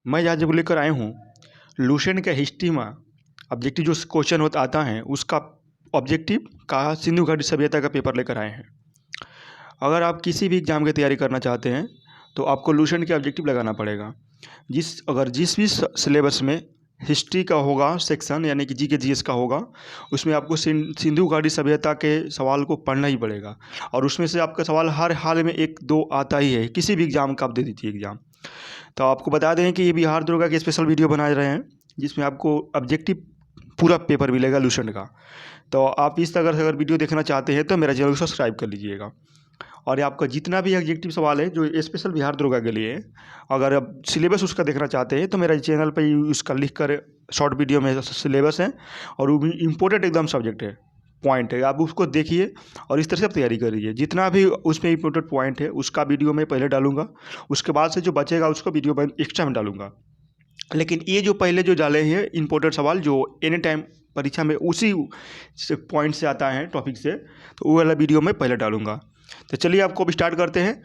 मैं आज जब लेकर आया हूँ लुसेंट के हिस्ट्री में ऑब्जेक्टिव जो क्वेश्चन होता आता है उसका ऑब्जेक्टिव का सिंधु घाटी सभ्यता का पेपर लेकर आए हैं। अगर आप किसी भी एग्ज़ाम की तैयारी करना चाहते हैं तो आपको लुसेंट के ऑब्जेक्टिव लगाना पड़ेगा। जिस भी सिलेबस में हिस्ट्री का होगा सेक्शन यानी कि जीके जीएस का होगा उसमें आपको सिंधु घाटी सभ्यता के सवाल को पढ़ना ही पड़ेगा। और उसमें से आपका सवाल हर हाल में एक दो आता ही है, किसी भी एग्ज़ाम का आप दे दीजिए एग्ज़ाम। तो आपको बता दें कि ये बिहार दुर्गा के स्पेशल वीडियो बना रहे हैं जिसमें आपको ऑब्जेक्टिव पूरा पेपर मिलेगा लुसेंट का। तो आप इस तरह से अगर वीडियो देखना चाहते हैं तो मेरा चैनल को सब्सक्राइब कर लीजिएगा। और ये आपका जितना भी ऑब्जेक्टिव सवाल है जो स्पेशल बिहार दुर्गा के लिए है, अगर आप सिलेबस उसका देखना चाहते हैं तो मेरा चैनल पर ही उसका लिख कर शॉर्ट वीडियो में सिलेबस है और वो भी इम्पोर्टेंट एकदम सब्जेक्ट है, पॉइंट है, आप उसको देखिए और इस तरह से आप तैयारी करिए। जितना भी उसमें इम्पोर्टेंट पॉइंट है उसका वीडियो मैं पहले डालूंगा, उसके बाद से जो बचेगा उसको वीडियो मैं एक्स्ट्रा में डालूंगा। लेकिन ये जो पहले जो डाले हैं इम्पोर्टेंट सवाल जो एनी टाइम परीक्षा में उसी से पॉइंट से आता है टॉपिक से, तो वो वाला वीडियो मैं पहले डालूंगा। तो चलिए आपको अब स्टार्ट करते हैं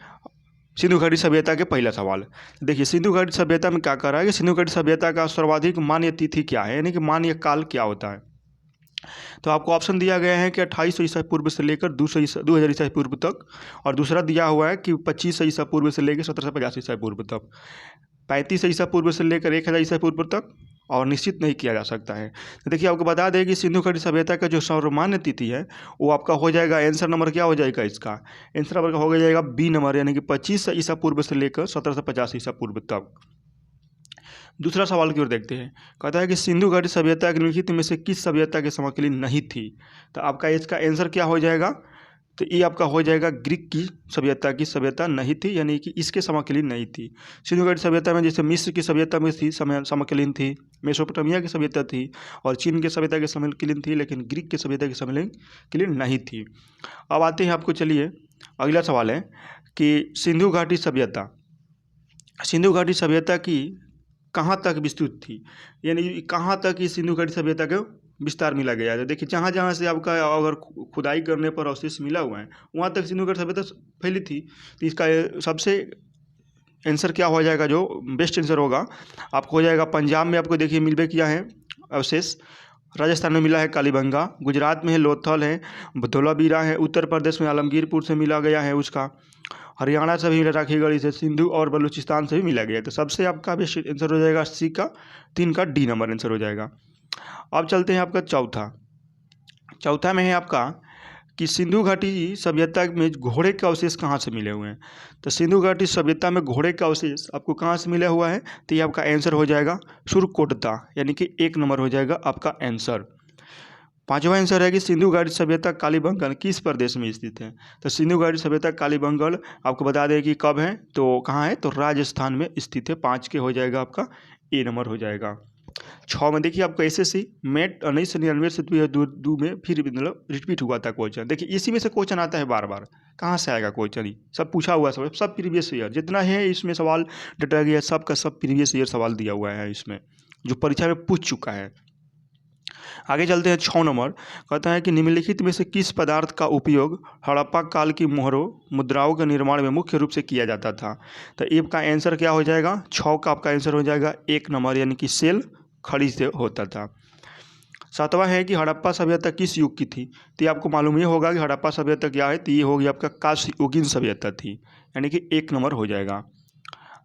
सिंधु घाटी सभ्यता के पहला सवाल। देखिए सिंधु घाटी सभ्यता में क्या कर रहा है कि सिंधु घाटी सभ्यता का सर्वाधिक मान्य तिथि क्या है, यानी कि मान्य काल क्या होता है। तो आपको ऑप्शन दिया गया है कि 2800 ईसा पूर्व से लेकर 2000 ईसा पूर्व तक, और दूसरा दिया हुआ है कि 2500 ईसा पूर्व से लेकर 1750 ईसा पूर्व तक, 3500 ईसा पूर्व से लेकर 1000 ईसा पूर्व तक, और निश्चित नहीं किया जा सकता है। तो देखिए आपको बता दें कि सिंधु घाटी सभ्यता का जो सर्वमान्य तिथि है वो आपका हो जाएगा, आंसर नंबर क्या हो जाएगा इसका, आंसर नंबर का हो जाएगा बी नंबर, यानी कि 2500 ईसा पूर्व से लेकर 1750 ईसा पूर्व तक। दूसरा सवाल की ओर देखते हैं। कहता है कि सिंधु घाटी सभ्यता के निम्नलिखित में से किस सभ्यता के समकालीन नहीं थी। तो आपका इसका आंसर क्या हो जाएगा, तो ये आपका हो जाएगा ग्रीक की सभ्यता नहीं थी, यानी कि इसके समकालीन नहीं थी। सिंधु घाटी सभ्यता में जैसे मिस्र की सभ्यता में थी समकालीन थी, मेसोपोटामिया की सभ्यता थी और चीन की सभ्यता के समकालीन थी, लेकिन ग्रीक की सभ्यता के समकालीन नहीं थी। अब आते हैं आपको, चलिए अगला सवाल है कि सिंधु घाटी सभ्यता की कहाँ तक विस्तृत थी, यानी कहाँ तक इस सिंधु घाटी सभ्यता का विस्तार मिला गया है। तो देखिए जहाँ जहाँ से आपका अगर खुदाई करने पर अवशेष मिला हुआ है वहाँ तक सिंधु घाटी सभ्यता फैली थी। तो इसका सबसे आंसर क्या हो जाएगा, जो बेस्ट आंसर होगा आपको हो जाएगा पंजाब में आपको देखिए मिलबे किया है अवशेष, राजस्थान में मिला है कालीबंगा, गुजरात में है लोथल है, धोलावीरा है, उत्तर प्रदेश में आलमगीरपुर से मिला गया है उसका, हरियाणा से भी राखीगढ़ी से, सिंधु और बलूचिस्तान से भी मिला गया। तो सबसे आपका बेस्ट आंसर हो जाएगा सी का 3 का डी नंबर आंसर हो जाएगा। अब चलते हैं आपका चौथा में है आपका कि सिंधु घाटी सभ्यता में घोड़े के अवशेष कहाँ से मिले हुए हैं। तो सिंधु घाटी सभ्यता में घोड़े का अवशेष आपको कहाँ से मिला हुआ है, तो ये आपका आंसर हो जाएगा सुरकोटता, यानी कि 1 नंबर हो जाएगा आपका आंसर। पांचवा आंसर है कि सिंधु घाटी सभ्यता कालीबंगन किस प्रदेश में स्थित है। तो सिंधु घाटी सभ्यता कालीबंगन आपको बता दें कि कब है, तो कहाँ है, तो राजस्थान में स्थित है। 5 के हो जाएगा आपका ए नंबर हो जाएगा। 6 में देखिए आपका SSC मेट 1999 से 2002 में फिर मतलब रिपीट हुआ था क्वेश्चन। देखिए इसी में से क्वेश्चन आता है बार बार, कहाँ से आएगा क्वेश्चन, ही सब पूछा हुआ सब प्रीवियस ईयर जितना है इसमें सवाल डटा गया, सब का सब प्रीवियस ईयर सवाल दिया हुआ है इसमें, जो परीक्षा में पूछ चुका है। आगे चलते हैं 6 नंबर। कहता है कि निम्नलिखित में से किस पदार्थ का उपयोग हड़प्पा काल की मोहरों मुद्राओं के निर्माण में मुख्य रूप से किया जाता था। तो ए का आंसर क्या हो जाएगा, 6 का आपका आंसर हो जाएगा 1 नंबर, यानी कि सेल खड़ी से होता था। 7वां है कि हड़प्पा सभ्यता किस युग की थी। तो ये आपको मालूम ही होगा कि हड़प्पा सभ्यता क्या है, तो ये होगी आपका कांस्ययुगीन सभ्यता थी, यानी कि 1 नंबर हो जाएगा।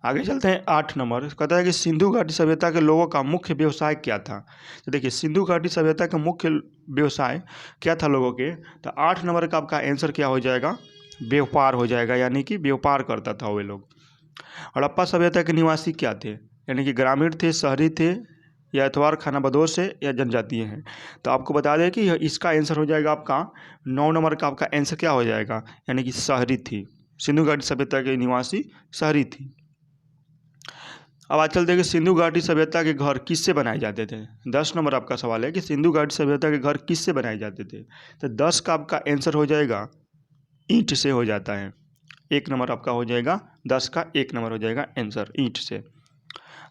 आगे चलते हैं 8 नंबर। कहता है कि सिंधु घाटी सभ्यता के लोगों का मुख्य व्यवसाय क्या था। तो देखिए सिंधु घाटी सभ्यता का मुख्य व्यवसाय क्या था लोगों के, तो 8 नंबर का आपका आंसर क्या हो जाएगा, व्यापार हो जाएगा, यानी कि व्यापार करता था वे लोग। हड़प्पा सभ्यता के निवासी क्या थे, यानी कि ग्रामीण थे, शहरी थे, या अथवार खानाबदोश है, या जनजातीय हैं। तो आपको बता दें कि इसका आंसर हो जाएगा आपका 9 नंबर का आपका आंसर क्या हो जाएगा, यानी कि शहरी थी। सिंधु घाटी सभ्यता के निवासी शहरी थी। अब आज चलते हैं कि सिंधु घाटी सभ्यता के घर किससे बनाए जाते थे। 10 नंबर आपका सवाल है कि सिंधु घाटी सभ्यता के घर किससे बनाए जाते थे। तो 10 का आपका आंसर हो जाएगा ईंट से हो जाता है। 1 नंबर आपका हो जाएगा, 10 का 1 नंबर हो जाएगा आंसर ईंट से।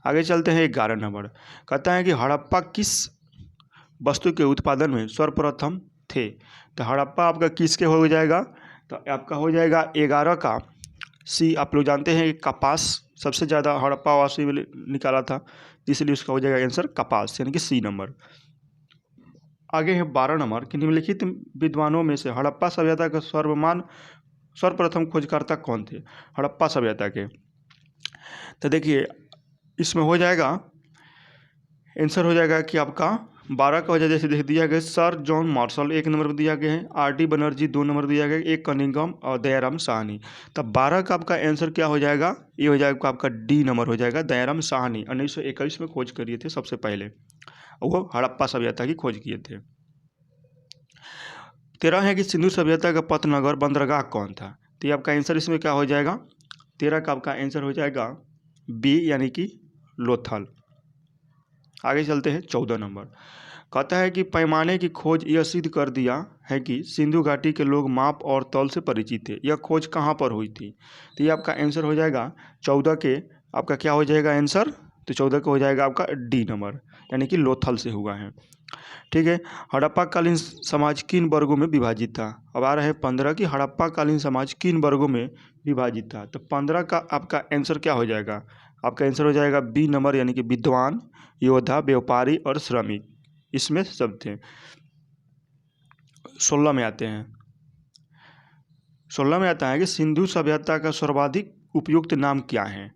आगे चलते हैं 11 नंबर। कहता है कि हड़प्पा किस वस्तु के उत्पादन में सर्वप्रथम थे। तो हड़प्पा आपका किसके हो जाएगा, तो आपका हो जाएगा 11 का सी आप लोग जानते हैं कि कपास सबसे ज़्यादा हड़प्पा वासी में निकाला था, इसलिए उसका हो जाएगा आंसर कपास, यानी कि सी नंबर। आगे है 12 नंबर कि निम्नलिखित विद्वानों में से हड़प्पा सभ्यता का सर्वप्रथम खोजकर्ता कौन थे हड़प्पा सभ्यता के। तो देखिए इसमें हो जाएगा आंसर हो जाएगा कि आपका 12 का वजह जैसे देख दिया गया सर जॉन मार्शल 1 नंबर पर दिया गया है, आर.डी. बनर्जी 2 नंबर दिया गया, एक कनिंघम और दयाराम साहनी। तब 12 का आपका आंसर क्या हो जाएगा, ये हो जाएगा आपका डी नंबर हो जाएगा। दयाराम साहनी 1921 में खोज करिए थे सबसे पहले, वो हड़प्पा सभ्यता की खोज किए थे। 13 है कि सिंधु सभ्यता का पतनगर बंदरगाह कौन था। तो ये आपका आंसर इसमें क्या हो जाएगा, 13 का आपका आंसर हो जाएगा बी यानी कि लोथल। आगे चलते हैं 14 नंबर, कहता है कि पैमाने की खोज यह सिद्ध कर दिया है कि सिंधु घाटी के लोग माप और तौल से परिचित थे। यह खोज कहाँ पर हुई थी। तो ये आपका आंसर हो जाएगा 14 के आपका क्या हो जाएगा आंसर, तो 14 का हो जाएगा आपका डी नंबर यानी कि लोथल से हुआ है। ठीक है, हड़प्पा कालीन समाज किन वर्गों में विभाजित था। अब आ रहे हैं 15 की हड़प्पा कालीन समाज किन वर्गों में विभाजित था। तो 15 का आपका आंसर क्या हो जाएगा, आपका आंसर हो जाएगा बी नंबर यानी कि विद्वान, योद्धा, व्यापारी और श्रमिक, इसमें सब थे। 16 में आते हैं, 16 में आता है कि सिंधु सभ्यता का सर्वाधिक उपयुक्त नाम क्या है।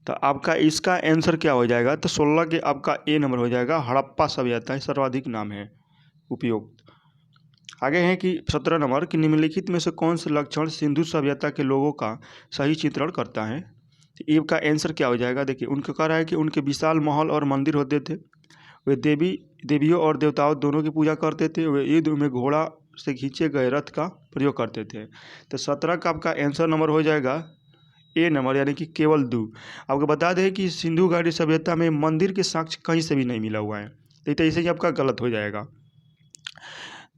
तो आपका इसका आंसर क्या हो जाएगा, तो 16 के आपका ए नंबर हो जाएगा, हड़प्पा सभ्यता सर्वाधिक नाम है उपयुक्त। आगे है कि 17 नंबर कि निम्नलिखित में से कौन से लक्षण सिंधु सभ्यता के लोगों का सही चित्रण करता है। तो ए का आंसर क्या हो जाएगा, देखिए उनका कह रहा है कि उनके विशाल महल और मंदिर होते थे, वे देवियों और देवताओं दोनों की पूजा करते थे, वे युद्ध में घोड़ा से खींचे गए रथ का प्रयोग करते थे। तो 17 का आपका आंसर नंबर हो जाएगा ए नंबर यानी कि केवल दू। आपको बता दें कि सिंधु घाटी सभ्यता में मंदिर के साक्ष्य कहीं से भी नहीं मिला हुआ है, तो इसे ही आपका गलत हो जाएगा।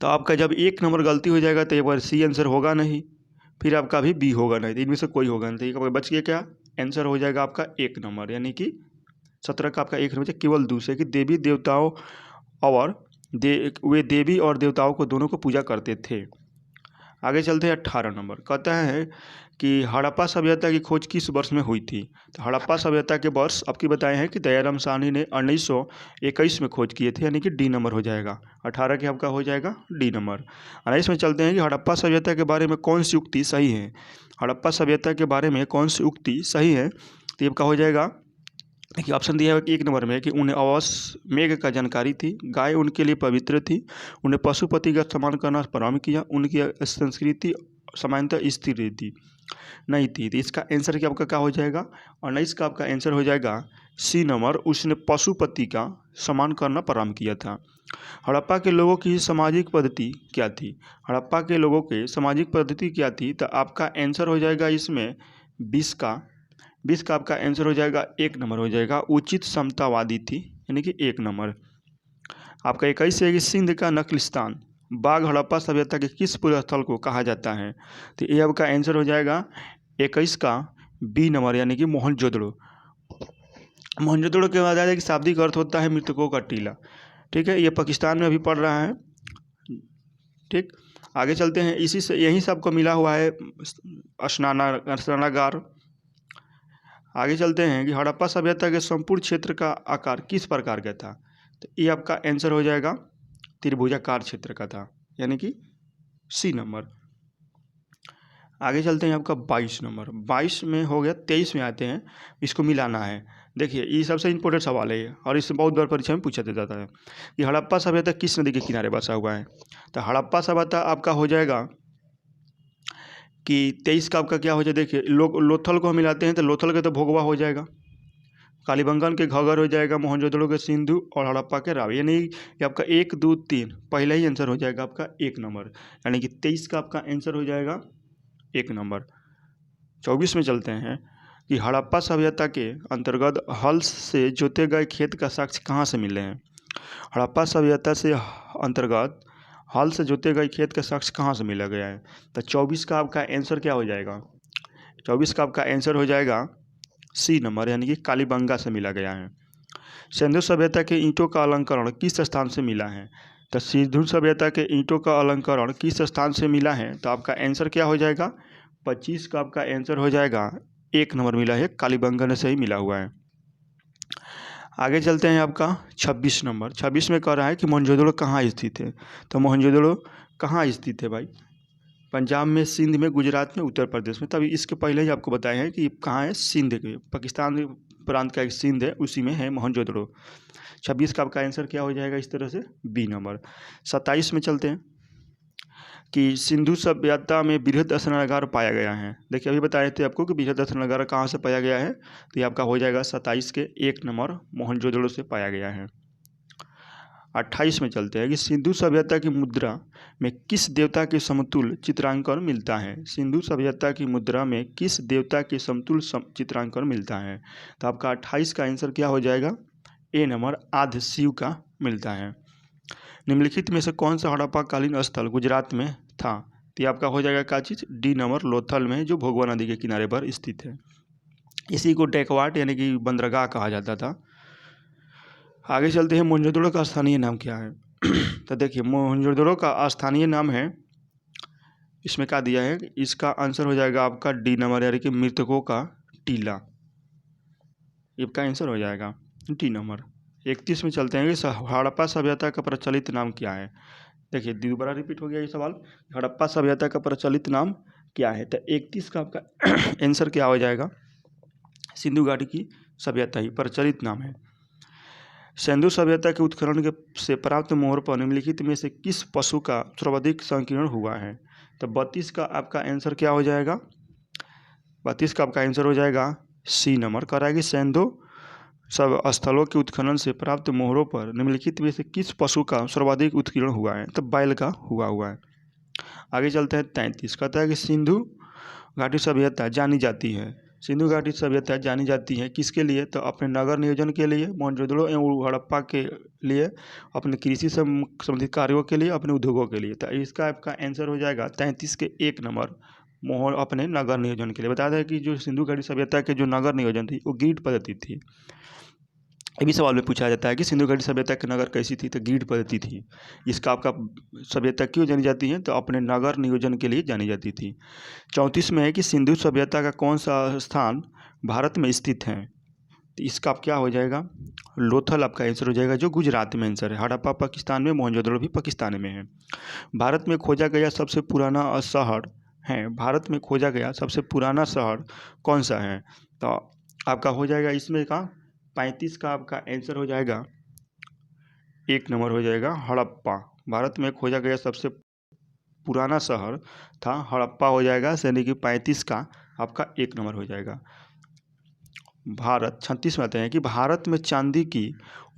तो आपका जब एक नंबर गलती हो जाएगा तो एक बार सी आंसर होगा नहीं, फिर आपका भी बी होगा नहीं, तो इनमें से कोई होगा नहीं, तो बच गया क्या आंसर हो जाएगा आपका एक नंबर यानी कि 17 का आपका एक नंबर केवल दूसरे कि देवी देवताओं और वे देवी और देवताओं को दोनों को पूजा करते थे। आगे चलते हैं 18 नंबर, कहता है कि हड़प्पा सभ्यता की खोज किस वर्ष में हुई थी। तो हड़प्पा सभ्यता के वर्ष आपकी बताए हैं कि दयाराम साहनी ने 1921 में खोज किए थे यानी कि डी नंबर हो जाएगा। 18 के आपका हो जाएगा डी नंबर। 19 में चलते हैं कि हड़प्पा सभ्यता के बारे में कौन सी उक्ति सही है। हड़प्पा सभ्यता के बारे में कौन सी उक्ति सही है, तो आपका हो जाएगा, देखिए ऑप्शन दिया है कि एक नंबर में कि उन्हें अवश्य मेघ का जानकारी थी, गाय उनके लिए पवित्र थी, उन्हें पशुपति का सम्मान करना प्रारंभ किया, उनकी संस्कृति सामान्यतः स्थिर रहती नहीं थी। तो इसका आंसर क्या आपका क्या हो जाएगा, 19 का आपका आंसर हो जाएगा सी नंबर, उसने पशुपति का सम्मान करना प्रारंभ किया था। हड़प्पा के लोगों की सामाजिक पद्धति क्या थी। हड़प्पा के लोगों के सामाजिक पद्धति क्या थी, तो आपका आंसर हो जाएगा इसमें 20 का आपका आंसर हो जाएगा एक नंबर हो जाएगा, उचित समतावादी थी यानी कि एक नंबर। आपका 21 है कि सिंध का नखलिस्तान बाघ हड़प्पा सभ्यता के किस पूर्व स्थल को कहा जाता है। तो ये आपका आंसर हो जाएगा 21 का बी नंबर यानी कि मोहनजोदड़ो। मोहनजोदड़ो के बाद कि शाब्दिक अर्थ होता है मृतकों का टीला। ठीक है, ये पाकिस्तान में अभी पड़ रहा है। ठीक, आगे चलते हैं, इसी से यहीं से आपको मिला हुआ है स्नानागार। आगे चलते हैं कि हड़प्पा सभ्यता के संपूर्ण क्षेत्र का आकार किस प्रकार का था। तो ये आपका आंसर हो जाएगा त्रिभुजाकार क्षेत्र का था यानी कि सी नंबर। आगे चलते हैं आपका 22 नंबर, 22 में हो गया, 23 में आते हैं, इसको मिलाना है। देखिए ये सबसे इंपॉर्टेंट सवाल है और इससे बहुत बार परीक्षा में पूछा जाता है कि हड़प्पा सभ्यता किस नदी के किनारे बसा हुआ है। तो हड़प्पा सभ्यता आपका हो जाएगा कि 23 का आपका क्या हो जाए, देखिए लोथल को हम मिलाते हैं तो लोथल के तो भोगवा हो जाएगा, कालीबंगन के घगर हो जाएगा, मोहनजोदड़ो के सिंधु और हड़प्पा के रावी, यानी कि आपका 1 2 3 पहला ही आंसर हो जाएगा आपका एक नंबर यानी कि 23 का आपका आंसर हो जाएगा एक नंबर। 24 में चलते हैं कि हड़प्पा सभ्यता के अंतर्गत हल से जोते गए खेत का साक्ष्य कहाँ से मिले हैं। हड़प्पा सभ्यता से अंतर्गत हल से जोते गए खेत का साक्ष्य कहाँ से मिला गया है। तो 24 का आपका आंसर क्या हो जाएगा, 24 का आपका आंसर हो जाएगा सी नंबर यानी कि कालीबंगा से मिला गया है। सिंधु सभ्यता के ईंटों का अलंकरण किस स्थान से मिला है। तो सिंधु सभ्यता के ईंटों का अलंकरण किस स्थान से मिला है, तो आपका आंसर क्या हो जाएगा 25 का आपका आंसर हो जाएगा 1 नंबर मिला है, कालीबंगा से ही मिला हुआ है। आगे चलते हैं आपका 26 नंबर। 26 में कह रहा है कि मोहनजोदड़ो कहाँ स्थित है। तो मोहनजोदड़ो कहाँ स्थित है भाई? पंजाब में, सिंध में, गुजरात में, उत्तर प्रदेश में। तभी इसके पहले ही आपको बताए हैं कि कहाँ है, सिंध के, पाकिस्तान प्रांत का एक सिंध है, उसी में है मोहनजोदड़ो। 26 का आपका आंसर क्या हो जाएगा इस तरह से, बी नंबर। 27 में चलते हैं कि सिंधु सभ्यता में बृहद स्नानागार पाया गया है। देखिए अभी बताए थे आपको कि बृहद स्नानागार कहाँ से पाया गया है, तो ये आपका हो जाएगा 27 के 1 नंबर, मोहनजोदड़ो से पाया गया है। 28 में चलते हैं कि सिंधु सभ्यता की मुद्रा में किस देवता के समतुल्य चित्रांकन मिलता है। सिंधु सभ्यता की मुद्रा में किस देवता के समतुल्य चित्रांकन मिलता है। तो आपका 28 का आंसर क्या हो जाएगा, ए नंबर, आद्य शिव का मिलता है। निम्नलिखित में से कौन सा हड़प्पाकालीन स्थल गुजरात में था। तो ये आपका हो जाएगा क्या चीज़, डी नंबर, लोथल में, जो भोगवा नदी के किनारे पर स्थित है। इसी को डेकवाट यानी कि बंदरगाह कहा जाता था। आगे चलते हैं, मोहनजोदड़ो का स्थानीय नाम क्या है। तो देखिए मोहनजोदड़ो का स्थानीय नाम है, इसमें क्या दिया है, इसका आंसर हो जाएगा आपका डी नंबर, यानी कि मृतकों का टीला, इसका आंसर हो जाएगा डी नंबर। 31 में चलते हैं कि हड़प्पा सभ्यता का प्रचलित नाम क्या है। देखिए दोबारा रिपीट हो गया ये सवाल, हड़प्पा सभ्यता का प्रचलित नाम क्या है। तो 31 का आपका आंसर क्या हो जाएगा, सिंधु घाटी की सभ्यता ही प्रचलित नाम है। सिंधु सभ्यता के उत्खनन के से प्राप्त मोहर पर निम्नलिखित में से किस पशु का सर्वाधिक संकीर्ण हुआ है। तो 32 का आपका आंसर क्या हो जाएगा, 32 का आपका आंसर हो जाएगा सी नंबर। कह रहा है कि सिंधु सब स्थलों के उत्खनन से प्राप्त मोहरों पर निम्नलिखित में से किस पशु का सर्वाधिक उत्कीर्ण हुआ है। तो बैल का हुआ है। आगे चलते हैं 33, कहता है कि सिंधु घाटी सभ्यता जानी जाती है। सिंधु घाटी सभ्यता जानी जाती है किसके लिए, तो अपने नगर नियोजन के लिए, मोहनजोदड़ो एवं हड़प्पा के लिए, अपने कृषि से संबंधित कार्यों के लिए, अपने उद्योगों के लिए। तो इसका आपका आंसर हो जाएगा 33 के 1 नंबर, मोहर अपने नगर नियोजन के लिए। बता दें कि जो सिंधु घाटी सभ्यता के जो नगर नियोजन थी वो ग्रिड पद्धति थी। ये भी सवाल में पूछा जाता है कि सिंधु घाटी सभ्यता की नगर कैसी थी, तो ग्रिड पद्धति थी। इसका आपका सभ्यता क्यों जानी जाती है, तो अपने नगर नियोजन के लिए जानी जाती थी। 34 में है कि सिंधु सभ्यता का कौन सा स्थान भारत में स्थित है। तो इसका आप क्या हो जाएगा, लोथल आपका आंसर हो जाएगा, जो गुजरात में आंसर है। हड़प्पा पाकिस्तान में, मोहनजोदड़ो भी पाकिस्तान में है। भारत में खोजा गया सबसे पुराना शहर है, भारत में खोजा गया सबसे पुराना शहर कौन सा है। तो आपका हो जाएगा इसमें का 35 का आपका आंसर हो जाएगा 1 नंबर हो जाएगा, हड़प्पा। भारत में खोजा गया सबसे पुराना शहर था हड़प्पा हो जाएगा, यानी कि 35 का आपका 1 नंबर हो जाएगा। भारत 36 में आते हैं कि भारत में चांदी की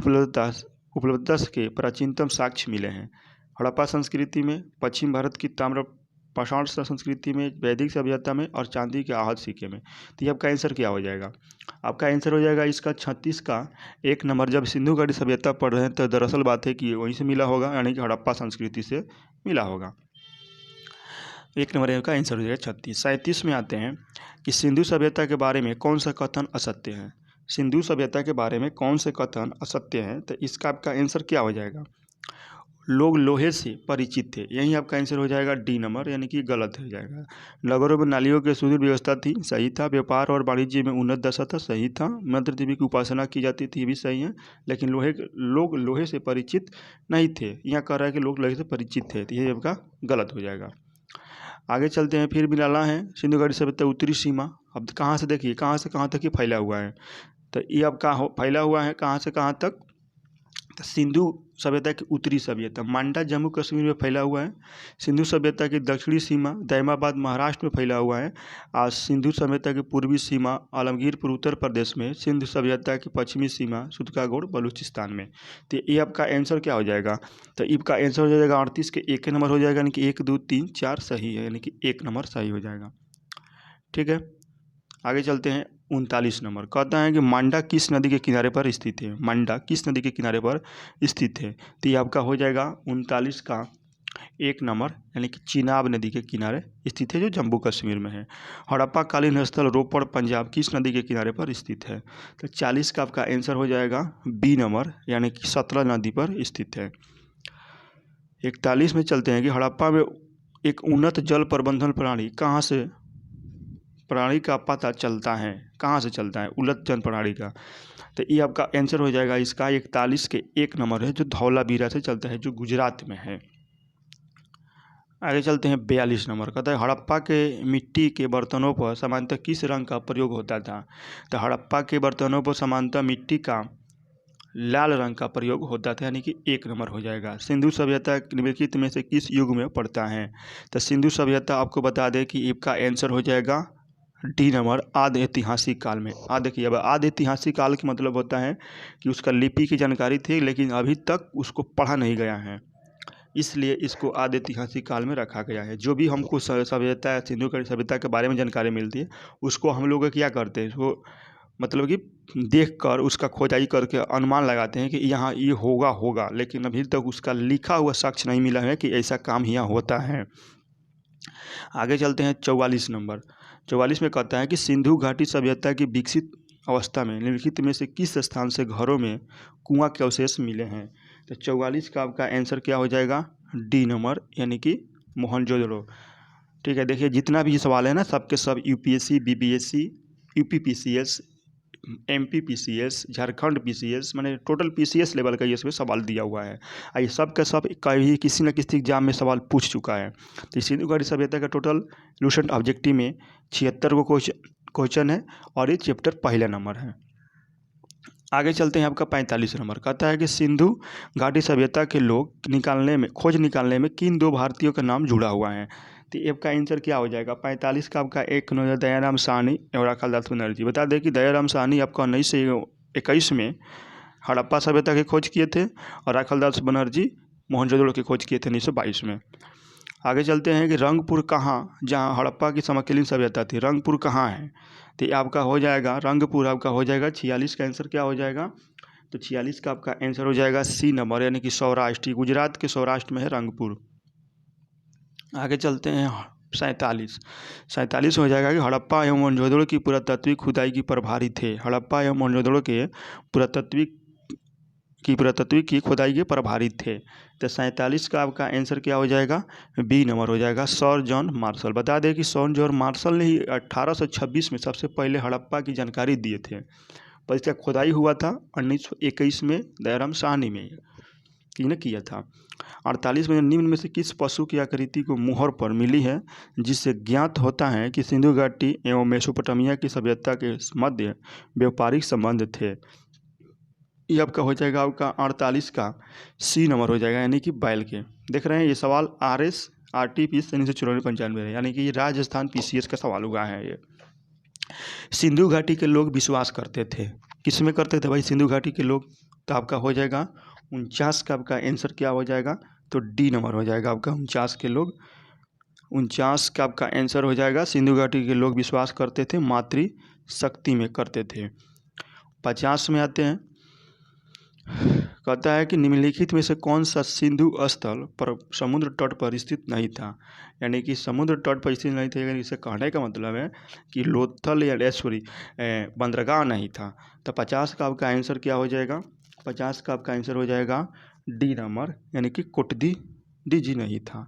उपलब्धता के प्राचीनतम साक्ष्य मिले हैं। हड़प्पा संस्कृति में, पश्चिम भारत की ताम्र पाषाण संस्कृति में, वैदिक सभ्यता में, और चांदी के आहत सिक्के में। तो ये आपका आंसर क्या हो जाएगा, आपका आंसर हो जाएगा इसका 36 का 1 नंबर। जब सिंधु घाटी सभ्यता पढ़ रहे हैं तो दरअसल बात है कि वहीं से मिला होगा, यानी कि हड़प्पा संस्कृति से मिला होगा। 1 नंबर का आंसर हो जाएगा 36। 37 में आते हैं कि सिंधु सभ्यता के बारे में कौन सा कथन असत्य है। सिंधु सभ्यता के बारे में कौन से कथन असत्य हैं, तो इसका आपका आंसर क्या हो जाएगा, लोग लोहे से परिचित थे, यही आपका आंसर हो जाएगा डी नंबर, यानी कि गलत हो जाएगा। नगरों में नालियों की सुदृढ़ व्यवस्था थी, सही था। व्यापार और वाणिज्य में उन्नत दशा था, सही था। मंत्र देवी की उपासना की जाती थी, ये भी सही है। लेकिन लोग लोहे से परिचित नहीं थे, यहाँ कह रहा है कि लोग लोहे से परिचित थे, तो ये आपका गलत हो जाएगा। आगे चलते हैं, फिर मिलाना है सिंधु घाटी सभ्यता उत्तरी सीमा। अब कहाँ से देखिए, कहाँ से कहाँ तक ये फैला हुआ है, तो ये आपका फैला हुआ है कहाँ से कहाँ तक, तो सिंधु सभ्यता की उत्तरी सभ्यता मांडा जम्मू कश्मीर में फैला हुआ है। सिंधु सभ्यता की दक्षिणी सीमा दैमाबाद महाराष्ट्र में फैला हुआ है। और सिंधु सभ्यता की पूर्वी सीमा आलमगीरपुर उत्तर प्रदेश में। सिंधु सभ्यता की पश्चिमी सीमा सुतकागोड़ बलूचिस्तान में। तो ये आपका आंसर क्या हो जाएगा, तो इसका आंसर हो जाएगा 38 के 1 नंबर हो जाएगा, यानी कि 1 2 3 4 सही है, यानी कि 1 नंबर सही हो जाएगा। ठीक है, आगे चलते हैं 39 नंबर। कहता है कि मांडा किस नदी के किनारे पर स्थित है। मांडा किस नदी के किनारे पर स्थित है, तो ये आपका हो जाएगा 39 का 1 नंबर, यानी कि चिनाब नदी के किनारे स्थित है, जो जम्मू कश्मीर में है। हड़प्पा कालीन स्थल रोपड़ पंजाब किस नदी के किनारे पर स्थित है, तो 40 का आपका आंसर हो जाएगा बी नंबर, यानी कि सतलज नदी पर स्थित है। 41 में चलते हैं कि हड़प्पा में एक उन्नत जल प्रबंधन प्रणाली कहाँ से प्रणाली का पता चलता है? कहाँ से चलता है? उलट प्रणाली का। तो ये आपका आंसर हो जाएगा इसका 41 के 1 नंबर है, जो धौलावीरा से चलता है, जो गुजरात में है। आगे चलते हैं 42 नंबर। कहता है हड़प्पा के मिट्टी के बर्तनों पर सामान्यतः किस रंग का प्रयोग होता था? तो हड़प्पा के बर्तनों पर सामान्यतः मिट्टी का लाल रंग का प्रयोग होता था, यानी कि 1 नंबर हो जाएगा। सिंधु सभ्यता निम्नलिखित में से किस युग में पड़ता है? तो सिंधु सभ्यता आपको बता दें कि इसका आंसर हो जाएगा डी नंबर, आद्य ऐतिहासिक काल में। देखिए अब आद्य ऐतिहासिक काल का मतलब होता है कि उसका लिपि की जानकारी थी, लेकिन अभी तक उसको पढ़ा नहीं गया है, इसलिए इसको आद्य ऐतिहासिक काल में रखा गया है। जो भी हमको सभ्यता, सिंधु घाटी सभ्यता के बारे में जानकारी मिलती है, उसको हम लोग क्या करते हैं, उसको मतलब कि देखकर उसका खोदाई करके अनुमान लगाते हैं कि यहाँ ये होगा, लेकिन अभी तक उसका लिखा हुआ साक्ष्य नहीं मिला है कि ऐसा काम यहाँ होता है। आगे चलते हैं 44 नंबर। 44 में कहता है कि सिंधु घाटी सभ्यता की विकसित अवस्था में निम्नलिखित में से किस स्थान से घरों में कुआं के अवशेष मिले हैं? तो 44 का आपका आंसर क्या हो जाएगा? डी नंबर, यानी कि मोहनजोदड़ो। ठीक है, देखिए जितना भी सवाल है ना, सबके सब UPSC, BPSC, UPPCS, MPPCS, Jharkhand PCS, मैंने टोटल पीसीएस लेवल का ये इसमें सवाल दिया हुआ है। ये सब का सब कभी किसी न किसी एग्जाम में सवाल पूछ चुका है। तो सिंधु घाटी सभ्यता का टोटल लूसेंट ऑब्जेक्टिव में 76 को क्वेश्चन है, और ये चैप्टर पहला नंबर है। आगे चलते हैं आपका 45 नंबर। कहता है कि सिंधु घाटी सभ्यता के खोज निकालने में किन 2 भारतीयों का नाम जुड़ा हुआ है? तो आपका आंसर क्या हो जाएगा? 45 का आपका 1 नंबर दयाराम साहनी और राखालदास बनर्जी। बता दें कि दयाराम साहनी आपका 1921 में हड़प्पा सभ्यता की खोज किए थे, और राखालदास बनर्जी मोहनजोदड़ो की खोज किए थे 1922 में। आगे चलते हैं कि रंगपुर कहाँ, जहाँ हड़प्पा की समकालीन सभ्यता थी, रंगपुर कहाँ है? तो ये आपका हो जाएगा रंगपुर, आपका हो जाएगा 46 का आंसर क्या हो जाएगा? तो 46 का आपका आंसर हो जाएगा सी नंबर, यानी कि सौराष्ट्र, गुजरात के सौराष्ट्र में है रंगपुर। आगे चलते हैं 47 हो जाएगा कि हड़प्पा एवं मोहनजोदड़ो की पुरातात्विक खुदाई की प्रभारी थे। हड़प्पा एवं मोहनजोदड़ो के पुरातात्विक की खुदाई के प्रभारी थे। तो 47 का आपका आंसर क्या हो जाएगा? बी नंबर हो जाएगा, सर जॉन मार्शल। बता दें कि सर जॉन मार्शल ने ही 1826 में सबसे पहले हड़प्पा की जानकारी दिए थे, पर इसका खुदाई हुआ था 1921 में दयाराम साहनी में इन्हें किया था। 48 में निम्न में से किस पशु की आकृति को मुहर पर मिली है, जिससे ज्ञात होता है कि सिंधु घाटी एवं मेसोपोटामिया की सभ्यता के मध्य व्यापारिक संबंध थे? ये आपका हो जाएगा आपका 48 का सी नंबर हो जाएगा, यानी कि बैल के। देख रहे हैं ये सवाल RSRT पीस 1994-95 है, यानी कि राजस्थान PCS का सवाल हुआ है। ये सिंधु घाटी के लोग विश्वास करते थे, किस में करते थे भाई? सिंधु घाटी के लोग। तो आपका हो जाएगा 49 का आपका आंसर क्या हो जाएगा? तो डी नंबर हो जाएगा आपका 49 के लोग। 49 का आपका आंसर हो जाएगा, सिंधु घाटी के लोग विश्वास करते थे, मातृ शक्ति में करते थे। 50 में आते हैं। कहता है कि निम्नलिखित में से कौन सा सिंधु स्थल पर समुद्र तट पर स्थित नहीं था? यानी कि समुद्र तट पर स्थित नहीं था, यानी इसे कहने का मतलब है कि लोथल या बंदरगाह नहीं था। तो 50 का आपका आंसर क्या हो जाएगा? 50 का आपका आंसर हो जाएगा डी नंबर, यानी कि कोटदी जी नहीं था।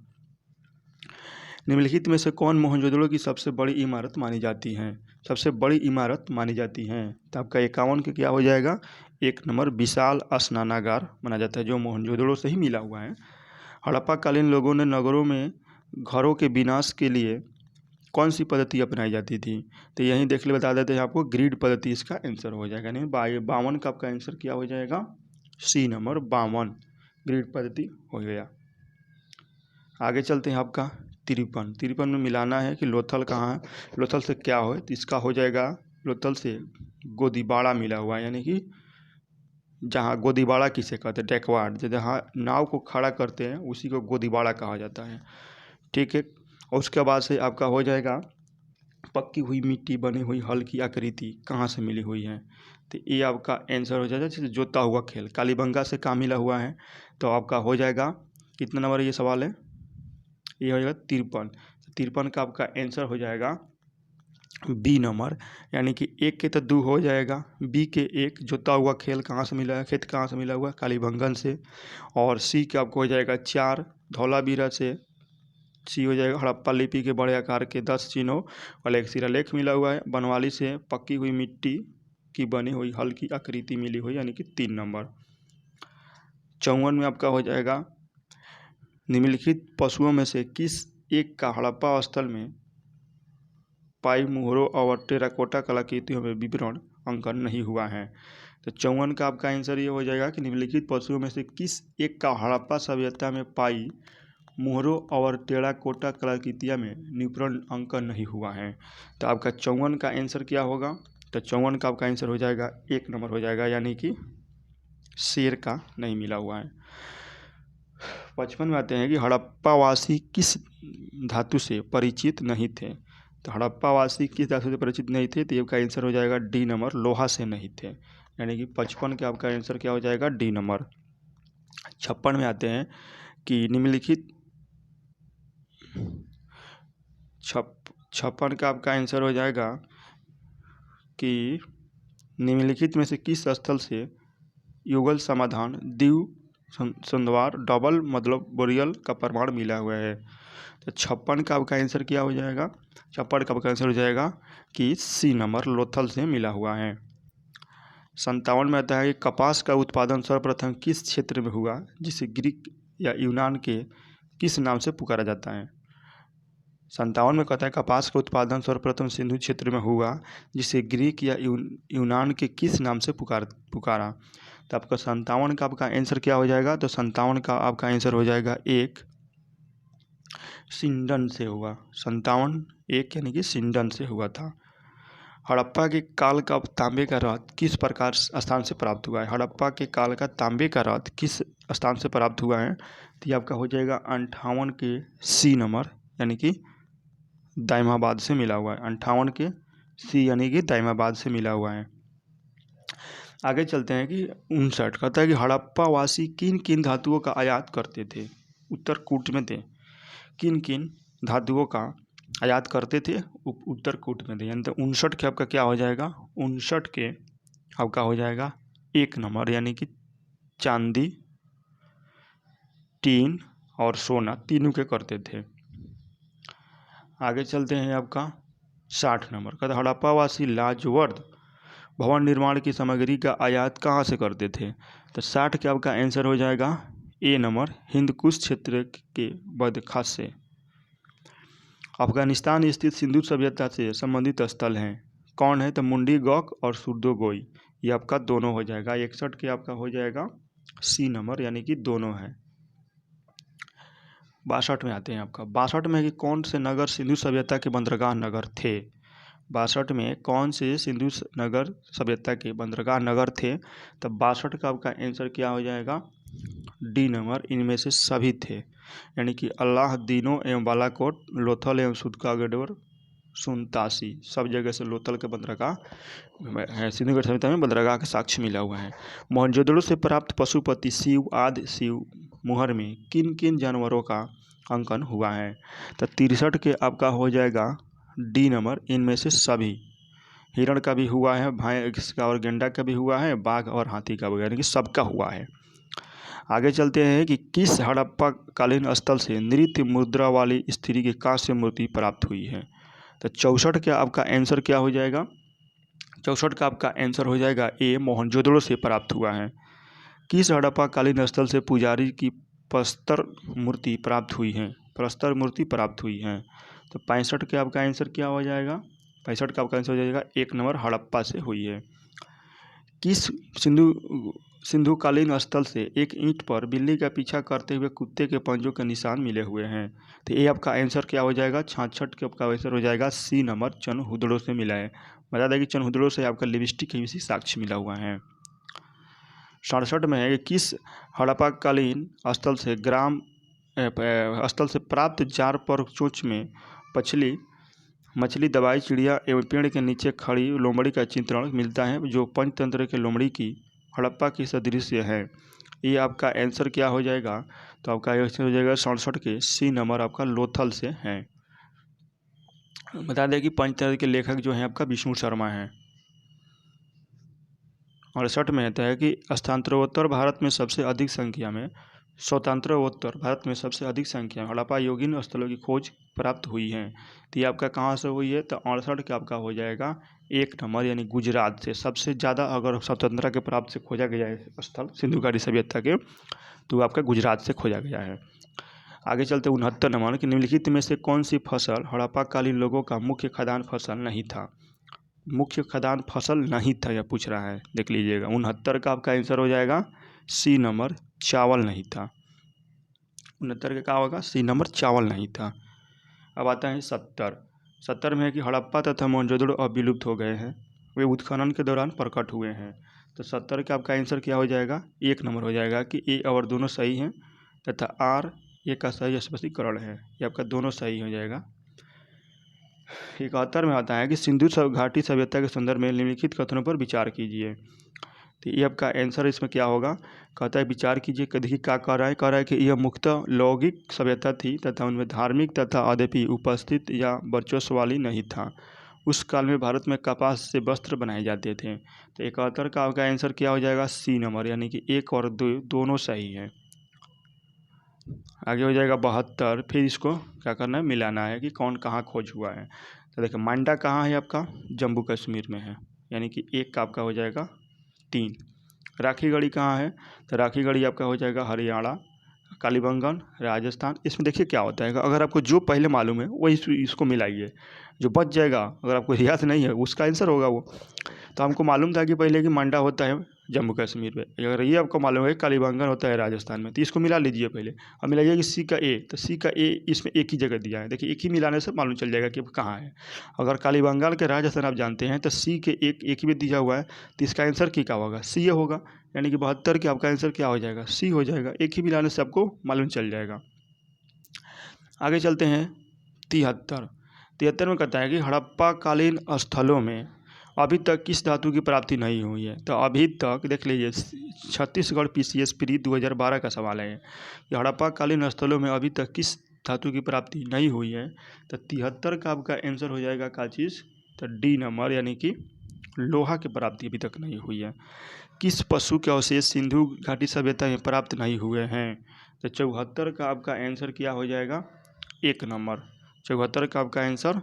निम्नलिखित में से कौन मोहनजोदड़ो की सबसे बड़ी इमारत मानी जाती है? सबसे बड़ी इमारत मानी जाती है, तो आपका 51 के क्या हो जाएगा? 1 नंबर विशाल स्नानागार माना जाता है, जो मोहनजोदड़ो से ही मिला हुआ है। हड़प्पा कालीन लोगों ने नगरों में घरों के विनाश के लिए कौन सी पद्धति अपनाई जाती थी? तो यहीं देख ले, बता देते हैं आपको, ग्रिड पद्धति इसका आंसर हो जाएगा। नहीं 52 का आपका आंसर क्या हो जाएगा? सी नंबर 52 ग्रिड पद्धति हो गया। आगे चलते हैं आपका 53 में मिलाना है कि लोथल कहाँ है, लोथल से क्या हो, तो इसका हो जाएगा लोथल से गोदीबाड़ा मिला हुआ है, यानी कि जहाँ गोदीबाड़ा किसे कहते हैं? डेकवार्ड, जहाँ नाव को खड़ा करते हैं उसी को गोदीबाड़ा कहा जाता है। ठीक है, और उसके बाद से आपका हो जाएगा पक्की हुई मिट्टी बनी हुई हल की आकृति कहाँ से मिली हुई है? तो ये आपका आंसर हो जाएगा जैसे जोता हुआ खेल, कालीबंगा से कहाँ मिला हुआ है? तो आपका हो जाएगा कितना नंबर ये सवाल है? ये हो जाएगा 53 का आपका आंसर हो जाएगा बी नंबर, यानी कि 1 के तो 2 हो जाएगा, बी के 1 जोता हुआ खेल कहाँ से मिला है, खेत कहाँ से मिला हुआ? कालीबंगन से। और सी का आपको हो जाएगा 4 धौलावीरा से, सी हो जाएगा हड़प्पा लिपि के बड़े आकार के 10 चिन्हों वाला एक शिलालेख मिला हुआ है। बनवाली से पक्की हुई मिट्टी की बनी हुई हल्की आकृति मिली हुई, यानी कि 3 नंबर। 54 में आपका हो जाएगा निम्नलिखित पशुओं में से किस एक का हड़प्पा स्थल में पाई मुहरों और टेराकोटा कलाकृतियों में विवरण अंकन नहीं हुआ है। तो 54 का आपका आंसर ये हो जाएगा कि निम्नलिखित पशुओं में से किस एक का हड़प्पा सभ्यता में पाई मुहरों और टेराकोटा कलाकृतियां में विवरण अंकन नहीं हुआ है। तो आपका 54 का आंसर क्या होगा? तो 54 का आपका आंसर हो जाएगा 1 नंबर हो जाएगा, यानी कि शेर का नहीं मिला हुआ है। 55 में आते हैं कि हड़प्पावासी किस धातु से परिचित नहीं थे। तो हड़प्पावासी किस धातु से परिचित नहीं थे, तो आपका आंसर हो जाएगा डी नंबर, लोहा से नहीं थे, यानी कि 55 के आपका आंसर क्या हो जाएगा? D number. 56 में आते हैं कि निम्नलिखित 56 का आपका आंसर हो जाएगा कि निम्नलिखित में से किस स्थल से युगल समाधान द्विव संध्वार डबल मतलब बोरियल का प्रमाण मिला हुआ है। तो 56 का आपका आंसर क्या हो जाएगा? 56 का आपका आंसर हो जाएगा कि सी नंबर, लोथल से मिला हुआ है। 57 में आता है कि कपास का उत्पादन सर्वप्रथम किस क्षेत्र में हुआ जिसे ग्रीक या यूनान के किस नाम से पुकारा जाता है। 57 में कहता है कपास का उत्पादन सर्वप्रथम सिंधु क्षेत्र में हुआ जिसे ग्रीक या यूनान के किस नाम से पुकारा। तो आपका 57 का आपका आंसर क्या हो जाएगा? तो 57 का आपका आंसर हो जाएगा 1, सिंडन से हुआ। 57 1 यानी कि सिंडन से हुआ था। हड़प्पा के काल का तांबे का रथ किस प्रकार स्थान से प्राप्त हुआ है। हड़प्पा के काल का तांबे का रथ किस स्थान से प्राप्त हुआ है, तो ये आपका हो जाएगा 58 के सी नंबर, यानी कि दाइमाबाद से मिला हुआ है। 58 के सी यानी कि दाइमाबाद से मिला हुआ है। आगे चलते हैं कि 59 कहता है कि हड़प्पावासी किन किन धातुओं का आयात करते थे। उत्तर कूट में थे। किन किन धातुओं का आयात करते थे उत्तर कूट में थे, यानी तो 59 के आपका क्या हो जाएगा? 59 के आपका हो जाएगा 1 नंबर, यानी कि चांदी, टीन और सोना तीनों के करते थे। आगे चलते हैं आपका 60 नंबर कहता हड़प्पावासी लाजवर्द भवन निर्माण की सामग्री का आयात कहाँ से करते थे। तो 60 के आपका आंसर हो जाएगा ए नंबर, हिंदकुश क्षेत्र के बदखास से। अफगानिस्तान स्थित सिंधु सभ्यता से संबंधित स्थल हैं, कौन है? तो मुंडी गौक और सुरदोगोई, ये आपका दोनों हो जाएगा। 61 के आपका हो जाएगा सी नंबर, यानी कि दोनों है। 62 में आते हैं आपका 62 में कि कौन से नगर सिंधु सभ्यता के बंदरगाह नगर थे। 62 में कौन से सिंधु नगर सभ्यता के बंदरगाह नगर थे। तब 62 का आपका आंसर क्या हो जाएगा? डी नंबर, इनमें से सभी थे, यानी कि अल्लाह, दीनो एवं बालाकोट, लोथल एवं सुदकागढ़, सुनतासी, सब जगह से लोथल के बंदरगाह सिंधु सभ्यता में बंदरगाह का साक्ष्य मिला हुआ है। मोहनजोदड़ो से प्राप्त पशुपति शिव आदि शिव मुहर में किन किन जानवरों का अंकन हुआ है। तो 63 के आपका हो जाएगा डी नंबर, इनमें से सभी। हिरण का भी हुआ है, भैंस का और गेंडा का भी हुआ है, बाघ और हाथी का भी, यानी कि सबका हुआ है। आगे चलते हैं कि किस हड़प्पा कालीन स्थल से नृत्य मुद्रा वाली स्त्री की कांस्य मूर्ति प्राप्त हुई है। तो 64 का आपका आंसर क्या हो जाएगा? 64 का आपका आंसर हो जाएगा ए, मोहनजोदड़ो से प्राप्त हुआ है। किस हड़प्पा कालीन स्थल से पुजारी की प्रस्तर मूर्ति प्राप्त हुई है। प्रस्तर मूर्ति प्राप्त हुई है। तो 65 के आपका आंसर क्या हो जाएगा? 65 का आपका आंसर हो जाएगा 1 नंबर, हड़प्पा से हुई है। किस सिंधुकालीन स्थल से एक ईंट पर बिल्ली का पीछा करते हुए कुत्ते के पंजों के निशान मिले हुए हैं। तो ये आपका आंसर क्या हो जाएगा? 66 के आपका आंसर हो जाएगा सी नंबर, चनहुदड़ो से मिला है। बता दें कि चनहुदड़ो से आपका लिपस्टिक के भी साक्ष्य मिला हुआ है। 67 में है कि किस हड़प्पाकालीन स्थल से प्राप्त जार पर चोंच में मछली दवाई चिड़िया एवं पेड़ के नीचे खड़ी लोमड़ी का चित्रण मिलता है, जो पंचतंत्र के लोमड़ी की हड़प्पा की सदृश्य है। ये आपका आंसर क्या हो जाएगा? तो आपका आंसर हो जाएगा 67 के सी नंबर, आपका लोथल से है। बता दें कि पंचतंत्र के लेखक जो हैं आपका विष्णु शर्मा हैं। 68 में आता है कि स्थानांतरोत्तर भारत में सबसे अधिक संख्या में स्वतंत्रोत्तर भारत में सबसे अधिक संख्या में हड़प्पा यौगिक स्थलों की खोज प्राप्त हुई है। तो ये आपका कहाँ से हुई है, तो 68 का आपका हो जाएगा 1 नंबर, यानी गुजरात से सबसे ज़्यादा अगर स्वतंत्रता के प्राप्त से खोजा गया है स्थल सिंधु घाटी सभ्यता के, तो आपका गुजरात से खोजा गया है। आगे चलते 69 नंबर कि निम्नलिखित में से कौन सी फसल हड़प्पा कालीन लोगों का मुख्य खाद्यान्न फसल नहीं था। मुख्य खाद्यान्न फसल नहीं था यह पूछ रहा है, देख लीजिएगा। 69 का आपका आंसर हो जाएगा सी नंबर, चावल नहीं था। 69 का क्या होगा, सी नंबर, चावल नहीं था। अब आता है 70 में है कि हड़प्पा तथा मोहनजोदड़ो अब विलुप्त हो गए हैं, वे उत्खनन के दौरान प्रकट हुए हैं। तो 70 का आपका आंसर क्या हो जाएगा, 1 नंबर हो जाएगा कि ए और दोनों सही हैं तथा आर ए का सही स्पष्टीकरण है, ये आपका दोनों सही हो जाएगा। 71 में आता है कि सिंधु घाटी सभ्यता के संदर्भ में निम्नलिखित कथनों पर विचार कीजिए। तो ये आपका आंसर इसमें क्या होगा, कहता है विचार कीजिए। देखिए क्या कह रहा है कि यह मुख्यतः लौकिक सभ्यता थी तथा उनमें धार्मिक तथा अद्यपि उपस्थित या वर्चस्व वाली नहीं था। उस काल में भारत में कपास से वस्त्र बनाए जाते थे। तो 71 का आपका आंसर क्या हो जाएगा, सी नंबर, यानी कि 1 और 2 दोनों सही हैं। आगे हो जाएगा 72, फिर इसको क्या करना है, मिलाना है कि कौन कहाँ खोज हुआ है। तो देखिए मांडा कहाँ है आपका, जम्मू कश्मीर में है, यानी कि 1 का आपका हो जाएगा 3। राखीगढ़ी कहाँ है, तो राखीगढ़ी आपका हो जाएगा हरियाणा। कालीबंगन राजस्थान। इसमें देखिए क्या होता है, अगर आपको जो पहले मालूम है वही इसको मिलाइए, जो बच जाएगा अगर आपको रियाज नहीं है उसका आंसर होगा वो। तो हमको मालूम था कि पहले कि मंडा होता है जम्मू कश्मीर में, अगर ये आपको मालूम है कालीबंगन होता है राजस्थान में, तो इसको मिला लीजिए पहले। अब मिलाइए कि सी का ए, तो सी का ए इसमें एक ही जगह दिया है, देखिए एक ही मिलाने से मालूम चल जाएगा कि कहाँ है। अगर कालीबंगाल के राजस्थान आप जानते हैं तो सी के एक ही में दिया हुआ है, तो इसका आंसर क्या होगा, सी होगा, यानी कि 72 के आपका आंसर क्या हो जाएगा, सी हो जाएगा। एक ही मिलाने से आपको मालूम चल जाएगा। आगे चलते हैं 73 में कहता है कि हड़प्पा कालीन स्थलों में अभी तक किस धातु की प्राप्ति नहीं हुई है। तो अभी तक देख लीजिए, छत्तीसगढ़ PCS प्री 2012 का सवाल है कि हड़प्पा कालीन स्थलों में अभी तक किस धातु की प्राप्ति नहीं हुई है। तो 73 का आपका आंसर हो जाएगा क्या चीज़, तो डी नंबर, यानी कि लोहा की प्राप्ति अभी तक नहीं हुई है। किस पशु के अवशेष सिंधु घाटी सभ्यता में प्राप्त नहीं हुए हैं। तो 74 का आपका आंसर क्या हो जाएगा, 1 नंबर। 74 का आपका आंसर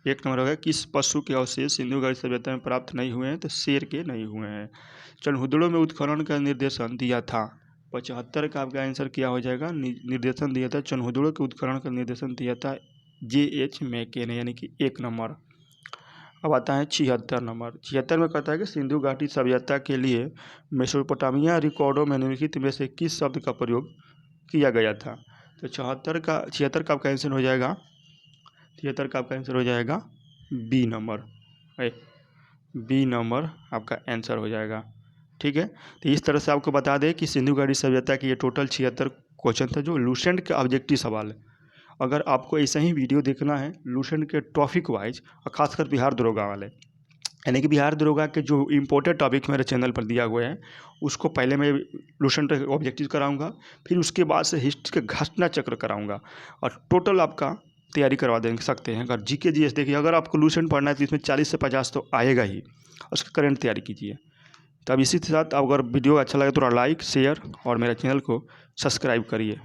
1 नंबर होगा, किस पशु के अवशेष सिंधु घाटी सभ्यता में प्राप्त नहीं हुए हैं, तो शेर के नहीं हुए हैं। चनहुदड़ो में उत्खनन का निर्देशन दिया था। 75 का आपका आंसर क्या हो जाएगा, निर्देशन दिया था, चनहुदड़ो के उत्खनन का निर्देशन दिया था JH मैके ने, यानी कि 1 नंबर। अब आता है 76 नंबर। 76 में कहता है कि सिंधु घाटी सभ्यता के लिए मेसोपोटामिया रिकॉर्डों में निम्नलिखित में से किस शब्द का प्रयोग किया गया था। तो 76 का आपका आंसर हो जाएगा, 76 का आपका आंसर हो जाएगा बी नंबर, बी नंबर आपका आंसर हो जाएगा। ठीक है, तो इस तरह से आपको बता दें कि सिंधु घाटी सभ्यता की ये टोटल 76 क्वेश्चन था जो लूसेंट के ऑब्जेक्टिव सवाल है। अगर आपको ऐसा ही वीडियो देखना है लूसेंट के टॉपिक वाइज, और खासकर बिहार दरोगा वाले, यानी कि बिहार दरोगा के जो इम्पोर्टेंट टॉपिक मेरे चैनल पर दिया हुआ है उसको पहले मैं लूसेंट ऑब्जेक्टिव कराऊंगा, फिर उसके बाद से हिस्ट्री के घटना चक्र कराऊंगा, और टोटल आपका तैयारी करवा दे सकते हैं। अगर GK GS देखिए, अगर आपको लूसेंट पढ़ना है तो इसमें 40 से 50 तो आएगा ही, उसका करंट तैयारी कीजिए। तो अब इसी के साथ अगर वीडियो अच्छा लगे तो लाइक शेयर और मेरे चैनल को सब्सक्राइब करिए।